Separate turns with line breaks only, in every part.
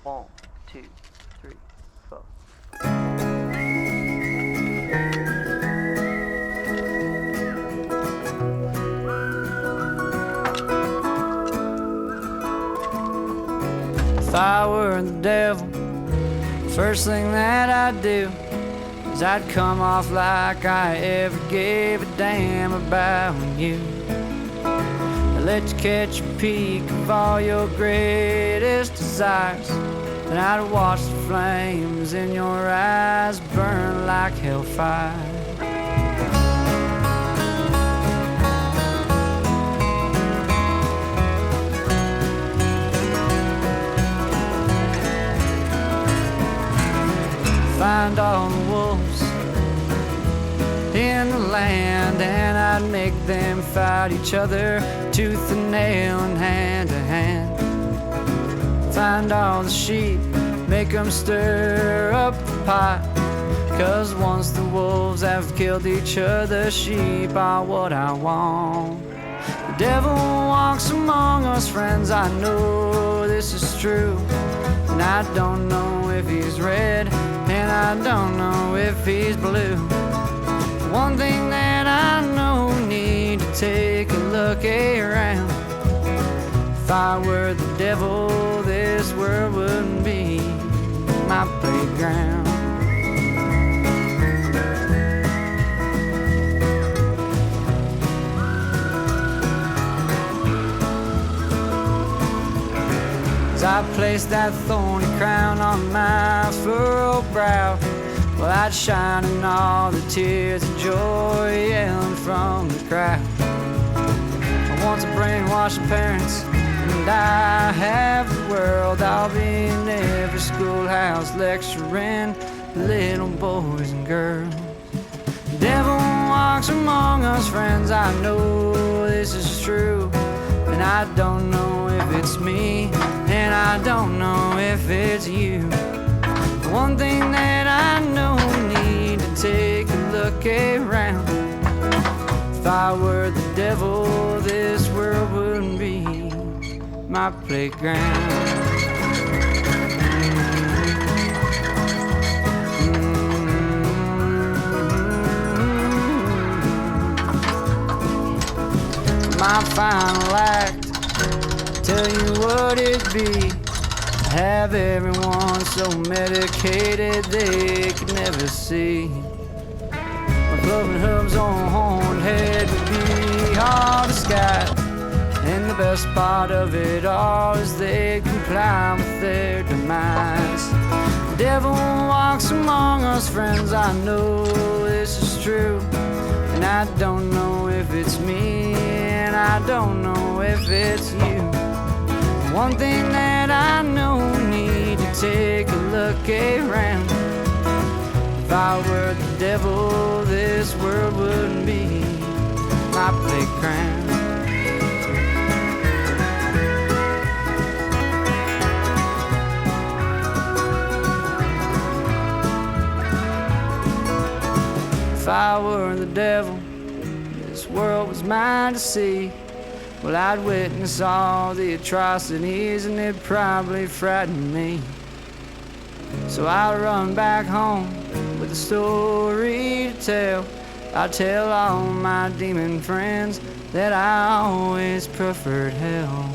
1, 2, 3, 4. If I were the devil, first thing that I'd do is I'd come off like I ever gave a damn about you. I'd let you catch a peek of all your greatest desires. Then I'd watch the flames in your eyes burn like hellfire. Find all the wolves in the land, and I'd make them fight each other tooth and nail and hand to hand. Find all the sheep, make them stir up the pot, 'cause once the wolves have killed each other, sheep are what I want. The devil walks among us, friends, I know this is true. And I don't know if he's red, and I don't know if he's blue. One thing that I know, we need to take a look around. If I were the devil, this world wouldn't be my playground. As I placed that thorny crown on my furrowed brow, well, I'd shine in all the tears of joy yelling from the crowd. I want to brainwash the parents, and I have the world. I'll be in every schoolhouse lecturing little boys and girls. The devil walks among us, friends, I know this is true. And I don't know if it's me, and I don't know if it's you. One thing that I know, we need to take a look around. If I were the devil, this world wouldn't be my playground. My final act, tell you what it'd be. Have everyone so medicated they could never see. My clubbing hubs on horned head would be all the sky. And the best part of it all is they'd comply with their demise. The devil walks among us, friends, I know this is true. And I don't know if it's me, and I don't know if it's you. One thing that I know, we need to take a look around. If I were the devil, this world wouldn't be my playground. If I were the devil, this world was mine to see. Well, I'd witness all the atrocities, and it'd probably frighten me. So I'd run back home with a story to tell. I'd tell all my demon friends that I always preferred hell.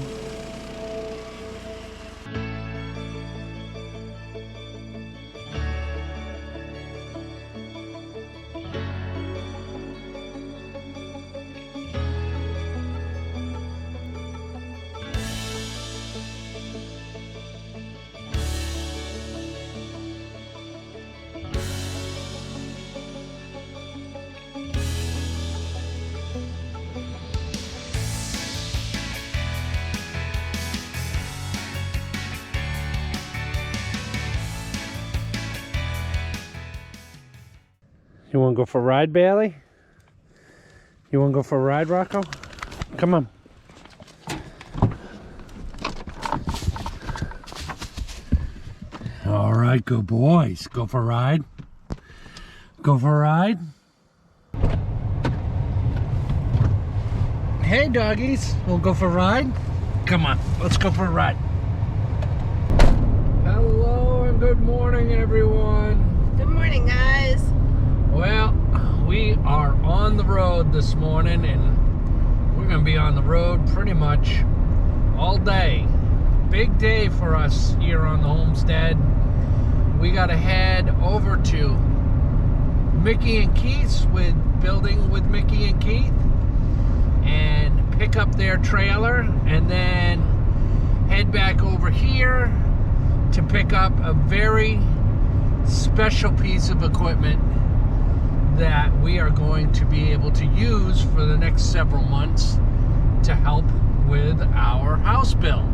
You want to go for a ride, Bailey? You want to go for a ride, Rocco? Come on. All right, good boys. Go for a ride. Go for a ride. Hey, doggies. We'll go for a ride. Come on, let's go for a ride. Hello. Good morning, everyone.
Good morning, guys.
Well, we are on the road this morning, and we're going to be on the road pretty much all day. Big day for us here on the homestead. We got to head over to Mickey and Keith's with Building with Mickey and Keith and pick up their trailer, and then head back over here to pick up a very special piece of equipment that we are going to be able to use for the next several months to help with our house build.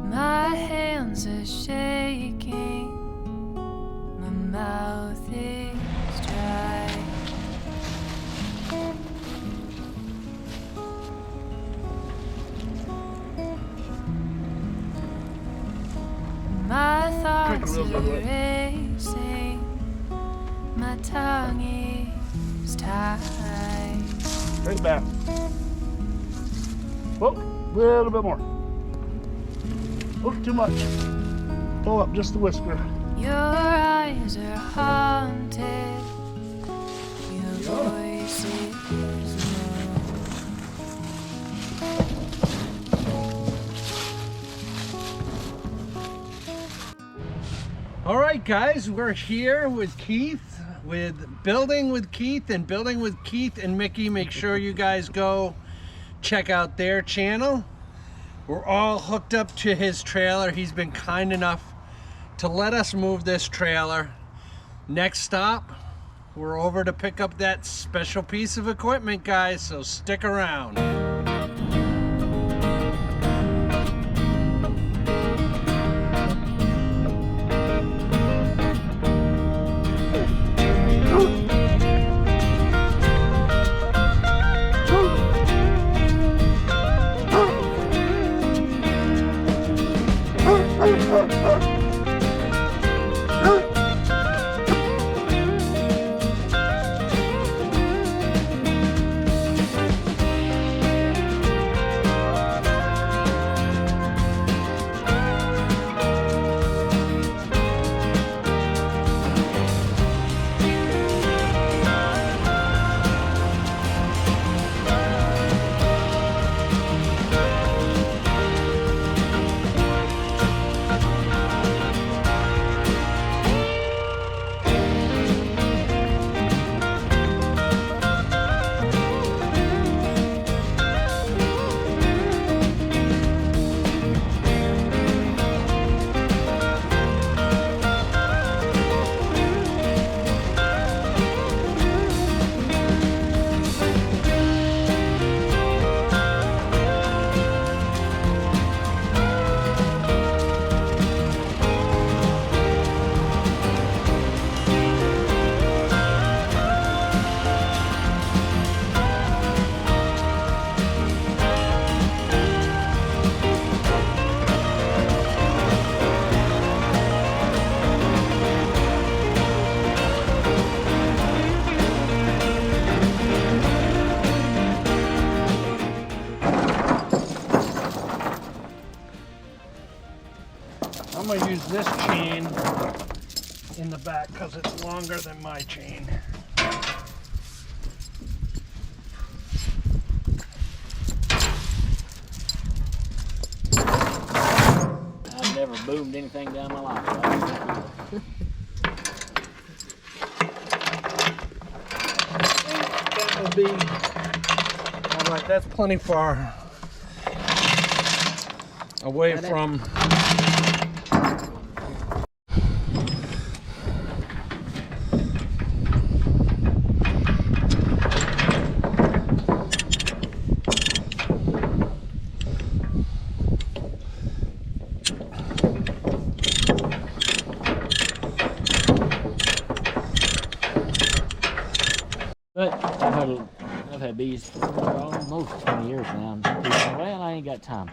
My hands are shaking, my mouth is dry. My thoughts are racing, my tongue is tied.
Straight back. Whoop, a little bit more. Oh, too much. Pull up just a whisker.
Your eyes are haunted, your voice is low.
All right, guys, we're here with Keith, with Building with Keith and Building with Keith and Mickey. Make sure you guys go check out their channel. We're all hooked up to his trailer. He's been kind enough to let us move this trailer. Next stop, we're over to pick up that special piece of equipment, guys, so stick around. I'm going to use this chain in the back because it's longer than my chain.
I've never boomed anything down my life.
That will be all right. That's plenty far away from.
But I've had had bees for almost 20 years now. And people say, well, I ain't got time.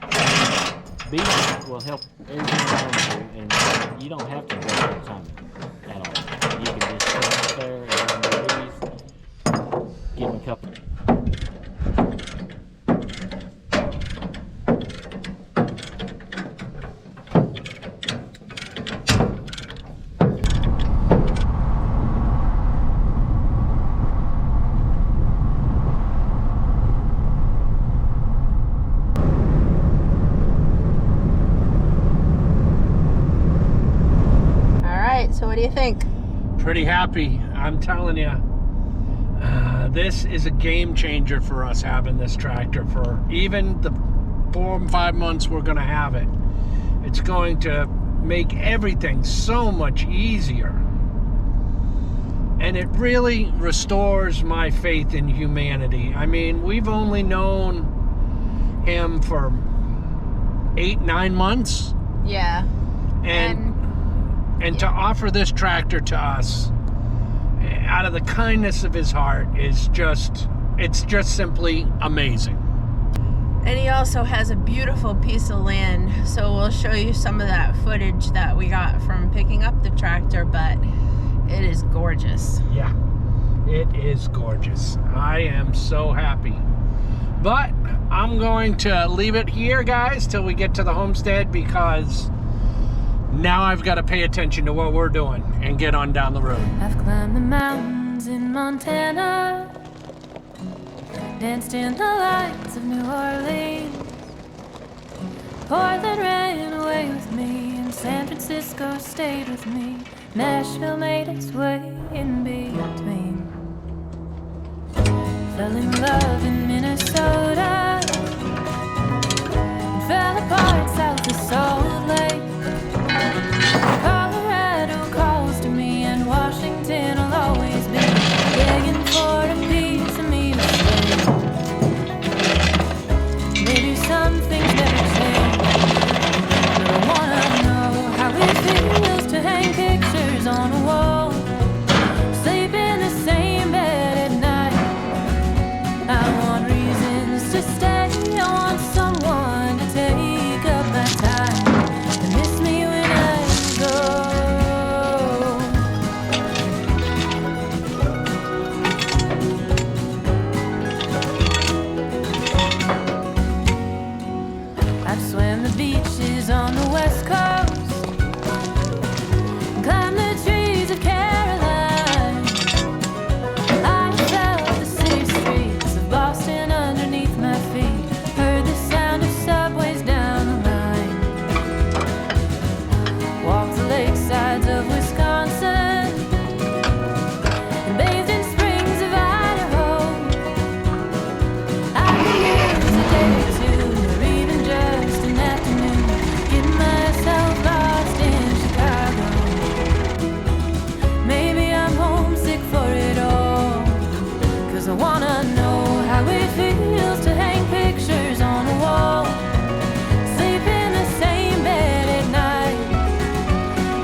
Bees will help everything around you, and you don't have to go all the time at all. You can just sit out there and run the bees, give them a couple.
So what do you think?
Pretty happy, I'm telling you. This is a game changer for us having this tractor for even the 4 or 5 months we're going to have it. It's going to make everything so much easier. And it really restores my faith in humanity. I mean, we've only known him for 8-9 months.
Yeah.
And to offer this tractor to us out of the kindness of his heart is it's just simply amazing.
And he also has a beautiful piece of land, so we'll show you some of that footage that we got from picking up the tractor, but it is gorgeous.
Yeah, it is gorgeous. I am so happy. But I'm going to leave it here, guys, till we get to the homestead, because now I've got to pay attention to what we're doing and get on down the road.
I've climbed the mountains in Montana, danced in the lights of New Orleans. Portland ran away with me, and San Francisco stayed with me. Nashville made its way in between. Fell in love in Minnesota, and fell apart south of Salt Lake. Colorado calls to me, and Washington will always be begging for a piece of me to stay. Maybe some things never change, but I wanna know how it feels to hang pictures on a wall, sleep in the same bed at night. I want reasons to stay, I want someone to take up my time and miss me when I go. I've swam the beaches on the west coast, climbed the trees of Caroline. I felt the city streets of Boston underneath my feet, heard the sound of subways down the line, walked the lakesides of Wisconsin, and bathed in springs of Idaho. I could use a day or two, or even just an afternoon, getting myself lost in Chicago. Maybe I'm homesick for it all, 'cause I wanna know how it feels to hang pictures on a wall, sleep in the same bed at night.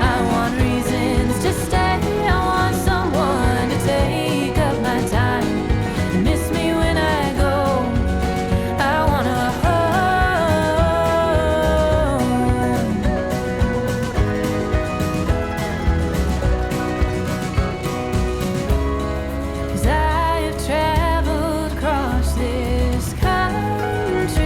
I want reasons to stay, I want someone to take up my time and miss me when I go. I wanna home, 'cause I have traveled across this country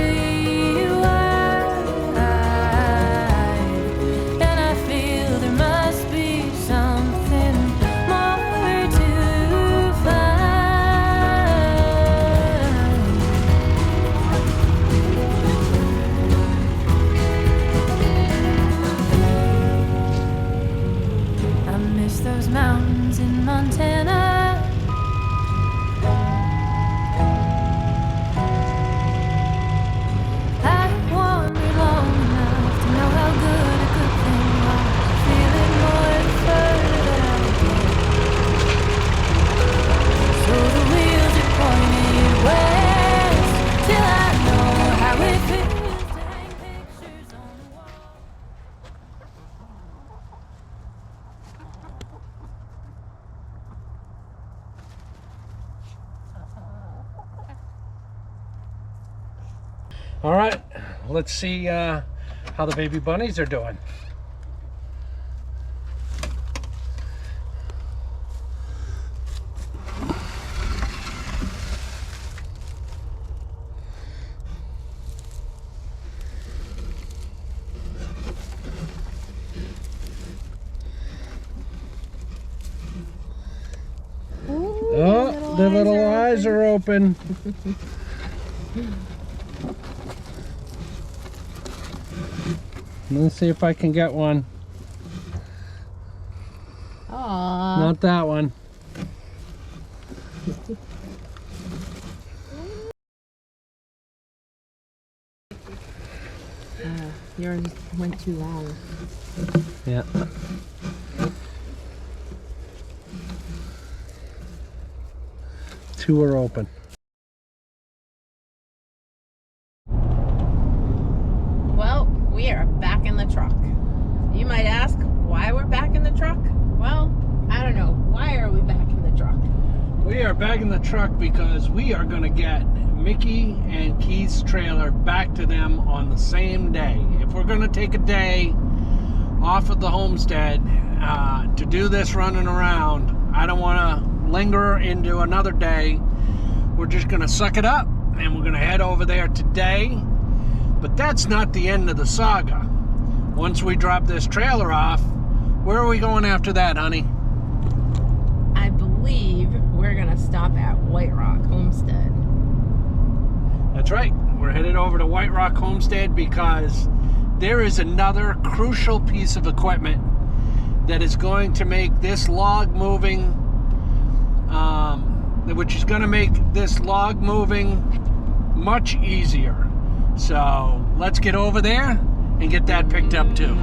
All right, let's see how the baby bunnies are doing. Oh, the little eyes are open. Let's see if I can get one.
Aww.
Not that one.
Yours went too long.
Yeah. Two are open.
Well, we are back in the truck. You might ask why we're back in the truck. Well, I don't know. Why are we back in the truck?
We are back in the truck because we are going to get Mickey and Keith's trailer back to them on the same day. If we're going to take a day off of the homestead to do this running around, I don't want to linger into another day. We're just going to suck it up and we're going to head over there today. But that's not the end of the saga. Once we drop this trailer off, where are we going after that, honey?
I believe we're going to stop at White Rock Homestead.
That's right. We're headed over to White Rock Homestead because there is another crucial piece of equipment that is going to make this log moving, which is going to make this log moving much easier. So let's get over there and get that picked up too.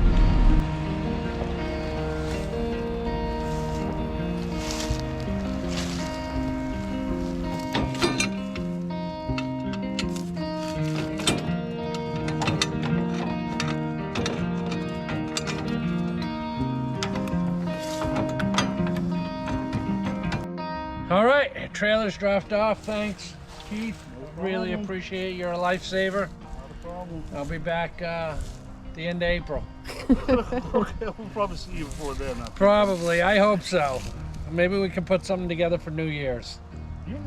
All right, trailer's dropped off. Thanks, Keith. Really appreciate it. You're a lifesaver.
Not a problem.
I'll be back the end of April.
Okay, we'll probably see you before then.
Probably. I hope so. Maybe we can put something together for New Year's.
Yeah.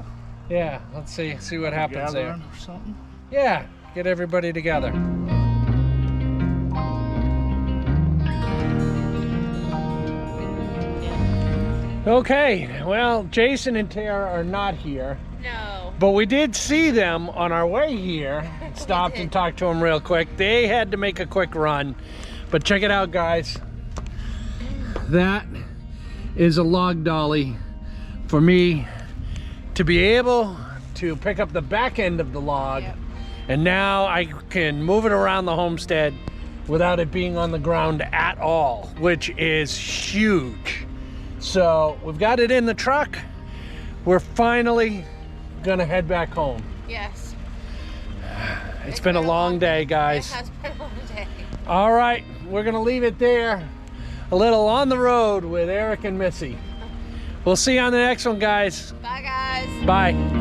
Yeah, let's see what happens there.
Gathering or something.
Yeah, get everybody together. Okay, well, Jason and Tara are not here,
No.
but we did see them on our way here. Stopped and talked to them real quick. They had to make a quick run, but check it out, guys. That is a log dolly for me to be able to pick up the back end of the log.
Yep.
And now I can move it around the homestead without it being on the ground at all, which is huge. So we've got it in the truck. We're finally gonna head back home.
Yes.
It's been a long day, guys.
It has been a long day.
All right, we're gonna leave it there. A little on the road with Eric and Missy. We'll see you on the next one, guys.
Bye, guys.
Bye.